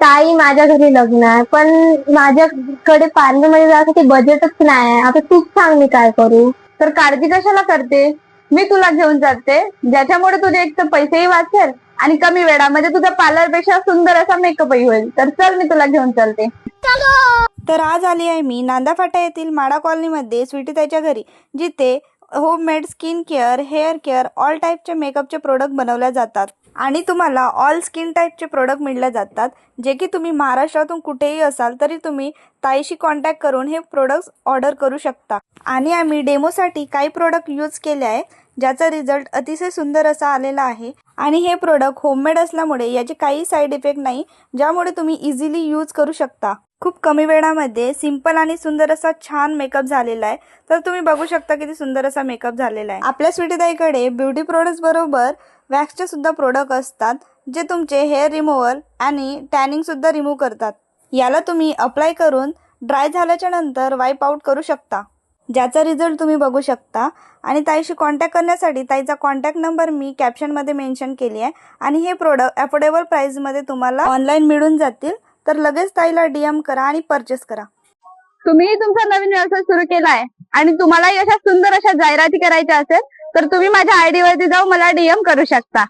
ताई माझ्या घरी लग्न आहे, पण माझ्याकडे पार्लरमध्ये जाण्यासाठी बजेटच नाही आहे. आता तूच सांग मी काय करू. तर काळजी कशाला करते, मी तुला घेऊन जाते, ज्याच्यामुळे तुझे एक तर पैसेही वाचेल आणि कमी वेळामध्ये तुझ्या पार्लर पेक्षा सुंदर असा मेकअपही होईल. तर चल मी तुला घेऊन चालते. तर आज आली आहे मी नांदाफाटा येथील माडा कॉलनीमध्ये स्वीटीताईच्या घरी, जिथे homemade skin care, hair care, all टाईपचे मेकअपचे प्रोडक्ट बनवल्या जातात आणि तुम्हाला ऑल स्किन टाईपचे प्रोडक्ट मिळले जातात, जे की तुम्ही महाराष्ट्रातून कुठेही असाल तरी तुम्ही ताईशी कॉन्टॅक्ट करून हे प्रोडक्ट्स ऑर्डर करू शकता. आणि आम्ही डेमोसाठी काही प्रोडक्ट यूज केले आहे, ज्याचा रिझल्ट अतिशय सुंदर असा आलेला आहे. आणि हे प्रोडक्ट होममेड असल्यामुळे याचे काही साईड इफेक्ट नाही, ज्यामुळे तुम्ही इझिली यूज करू शकता. खूप कमी वेळामध्ये सिंपल आणि सुंदर असा छान मेकअप झालेला आहे. तर तुम्ही बघू शकता किती सुंदर असा मेकअप झालेला आहे. आपल्या स्वीटीताईकडे ब्युटी प्रोडक्ट्स बरोबर वॅक्सचे सुद्धा प्रोडक्ट असतात, जे तुमचे हेअर रिमूव्हल आणि टॅनिंग सुद्धा रिमूव्ह करतात. याला तुम्ही अप्लाय करून ड्राय झाल्याच्या नंतर वाईप आउट करू शकता, ज्याचा रिझल्ट तुम्ही बघू शकता. आणि ताईशी कॉन्टॅक्ट करण्यासाठी ताईचा कॉन्टॅक्ट नंबर मी कॅप्शनमध्ये मेन्शन केली आहे. आणि हे प्रोडक्ट अफोर्डेबल प्राइसमध्ये तुम्हाला ऑनलाईन मिळून जातील. तर लगेच ताईला DM करा आणि परचेस करा. तुम्ही तुमचा नवीन व्यवसाय सुरू केला आहे आणि तुम्हालाही अशा सुंदर अशा जाहिराती करायच्या असेल तर तुम्ही माझ्या ID वरती जाऊन मला DM करू शकता.